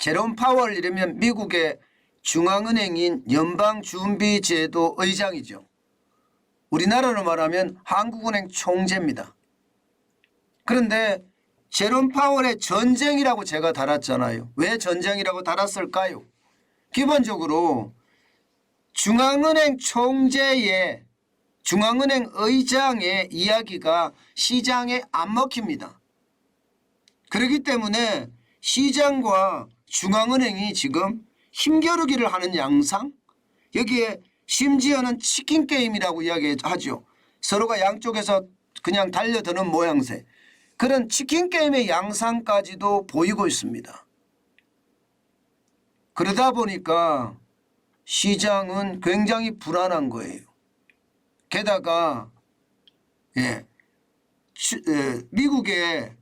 제롬 파월 이러면 미국의 중앙은행인 연방준비제도 의장이죠. 우리나라로 말하면 한국은행 총재입니다. 그런데 제롬 파월의 전쟁이라고 제가 달았잖아요. 왜 전쟁이라고 달았을까요? 기본적으로 중앙은행 총재의 중앙은행 의장의 이야기가 시장에 안 먹힙니다. 그렇기 때문에 시장과 중앙은행이 지금 힘겨루기를 하는 양상, 여기에 심지어는 치킨 게임이라고 이야기하죠. 서로가 양쪽에서 그냥 달려드는 모양새, 그런 치킨 게임의 양상까지도 보이고 있습니다. 그러다 보니까 시장은 굉장히 불안한 거예요. 게다가 미국의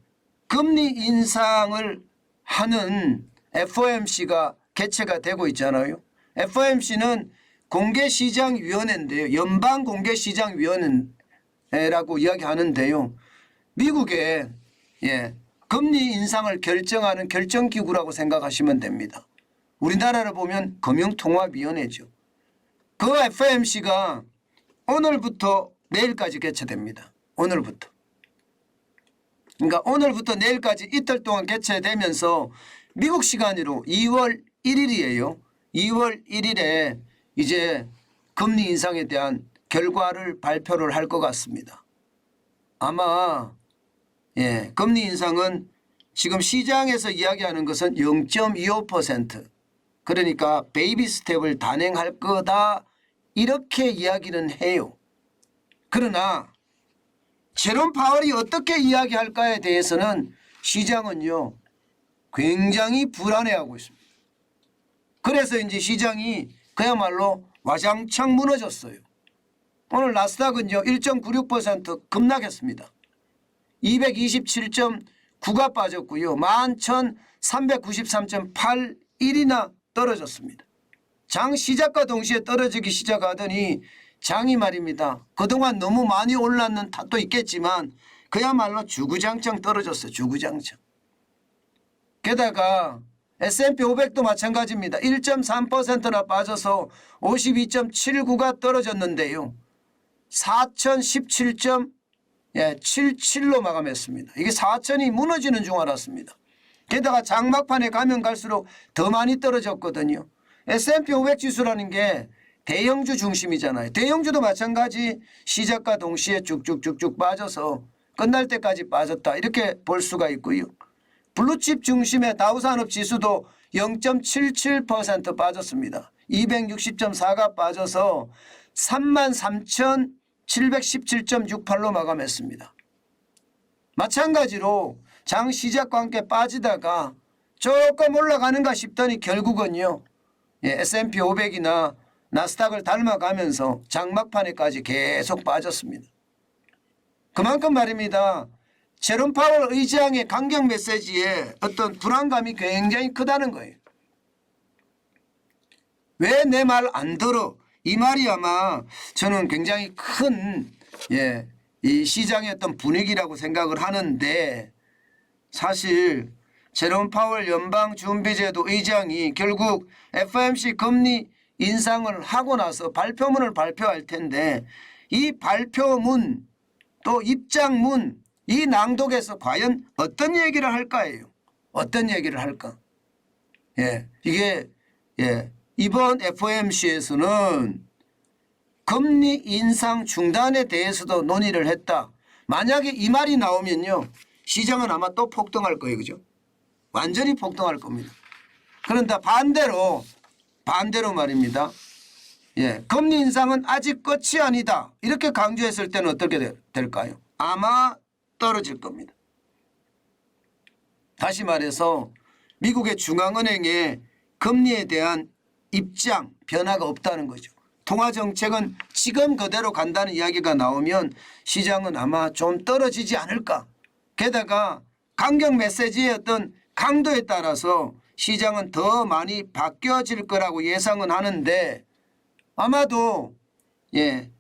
금리 인상을 하는 FOMC가 개최가 되고 있잖아요. FOMC는 공개시장위원회인데요. 연방공개시장위원회라고 이야기하는데요. 미국의 금리 인상을 결정하는 결정기구라고 생각하시면 됩니다. 우리나라를 보면 금융통화위원회죠. 그 FOMC가 오늘부터 내일까지 개최됩니다. 오늘부터. 그러니까 오늘부터 내일까지 이틀 동안 개최되면서 미국 시간으로 2월 1일이에요. 2월 1일에 이제 금리 인상에 대한 결과를 발표를 할 것 같습니다. 아마 금리 인상은 지금 시장에서 이야기하는 것은 0.25% 그러니까 베이비 스텝을 단행할 거다 이렇게 이야기는 해요. 그러나 제롬 파월이 어떻게 이야기할까에 대해서는 시장은요 굉장히 불안해하고 있습니다. 그래서 이제 시장이 그야말로 와장창 무너졌어요. 오늘 나스닥은요 1.96% 급락했습니다. 227.9가 빠졌고요. 11,393.81이나 떨어졌습니다. 장 시작과 동시에 떨어지기 시작하더니 장이 말입니다. 그동안 너무 많이 올랐는 탓도 있겠지만 그야말로 주구장창 떨어졌어요. 주구장창. 게다가 S&P 500도 마찬가지입니다. 1.3%나 빠져서 52.79가 떨어졌는데요. 4,017.77로 마감했습니다. 이게 4,000이 무너지는 줄 알았습니다. 게다가 장막판에 가면 갈수록 더 많이 떨어졌거든요. S&P 500 지수라는 게 대형주 중심이잖아요. 대형주도 마찬가지 시작과 동시에 쭉쭉쭉쭉 빠져서 끝날 때까지 빠졌다 이렇게 볼 수가 있고요. 블루칩 중심의 다우산업지수도 0.77% 빠졌습니다. 260.4가 빠져서 33,717.68로 마감했습니다. 마찬가지로 장 시작과 함께 빠지다가 조금 올라가는가 싶더니 결국은요 S&P 500이나 나스닥을 닮아가면서 장막판에까지 계속 빠졌습니다. 그만큼 말입니다. 제롬 파월 의장의 강경 메시지에 어떤 불안감이 굉장히 크다는 거예요. 왜 내 말 안 들어? 이 말이 아마 저는 굉장히 큰 이 시장의 어떤 분위기라고 생각을 하는데 사실 제롬 파월 연방준비제도 의장이 결국 FOMC 금리 인상을 하고 나서 발표문을 발표할 텐데 이 발표문 또 입장문 이 낭독에서 과연 어떤 얘기를 할까예요. 어떤 얘기를 할까. 이게 이번 FOMC에서는 금리 인상 중단에 대해서도 논의를 했다. 만약에 이 말이 나오면요. 시장은 아마 또 폭등할 거예요. 그죠? 완전히 폭등할 겁니다. 그런데 반대로 말입니다. 금리 인상은 아직 끝이 아니다. 이렇게 강조했을 때는 어떻게 될까요? 아마 떨어질 겁니다. 다시 말해서 미국의 중앙은행의 금리에 대한 입장 변화가 없다는 거죠. 통화정책은 지금 그대로 간다는 이야기가 나오면 시장은 아마 좀 떨어지지 않을까. 게다가 강경 메시지의 어떤 강도에 따라서 시장은 더 많이 바뀌어질 거라고 예상은 하는데 아마도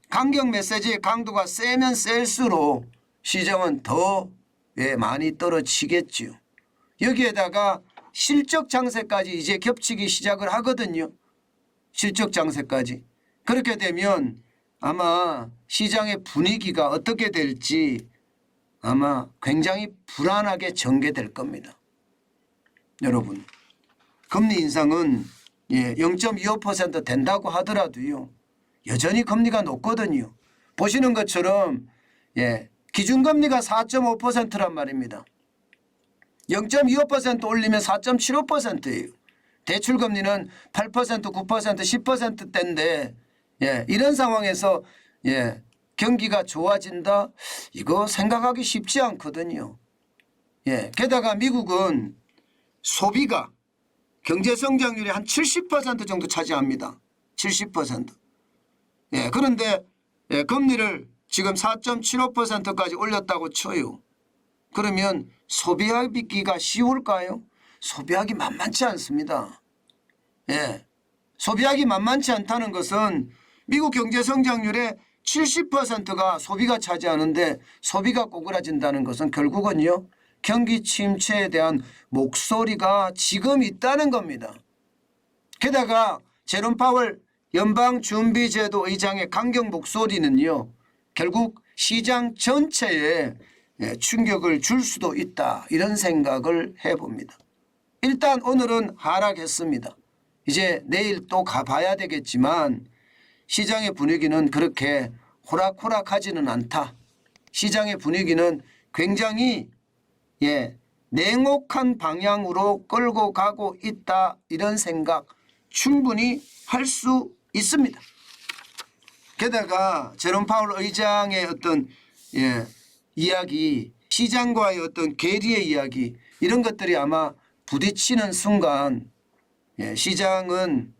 강경 메시지의 강도가 세면 셀수록 시장은 더 많이 떨어지겠죠. 여기에다가 실적 장세까지 이제 겹치기 시작을 하거든요. 실적 장세까지. 그렇게 되면 아마 시장의 분위기가 어떻게 될지 아마 굉장히 불안하게 전개될 겁니다. 여러분, 금리 인상은 0.25% 된다고 하더라도요. 여전히 금리가 높거든요. 보시는 것처럼 기준금리가 4.5%란 말입니다. 0.25% 올리면 4.75%예요. 대출금리는 8%, 9%, 10%대인데 이런 상황에서 경기가 좋아진다? 이거 생각하기 쉽지 않거든요. 게다가 미국은 소비가 경제 성장률의 한 70% 정도 차지합니다. 70%. 그런데 금리를 지금 4.75%까지 올렸다고 쳐요. 그러면 소비하기가 쉬울까요? 소비하기 만만치 않습니다. 소비하기 만만치 않다는 것은 미국 경제 성장률의 70%가 소비가 차지하는데 소비가 꼬그라진다는 것은 결국은요. 경기 침체에 대한 목소리가 지금 있다는 겁니다. 게다가 제롬 파월 연방준비제도 의장의 강경 목소리는요. 결국 시장 전체에 충격을 줄 수도 있다. 이런 생각을 해봅니다. 일단 오늘은 하락했습니다. 이제 내일 또 가봐야 되겠지만 시장의 분위기는 그렇게 호락호락하지는 않다. 시장의 분위기는 굉장히 냉혹한 방향으로 끌고 가고 있다. 이런 생각 충분히 할 수 있습니다. 게다가 제롬 파월 의장의 어떤 이야기, 시장과의 어떤 괴리의 이야기 이런 것들이 아마 부딪히는 순간 시장은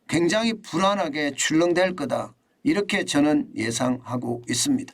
굉장히 불안하게 출렁댈 거다. 이렇게 저는 예상하고 있습니다.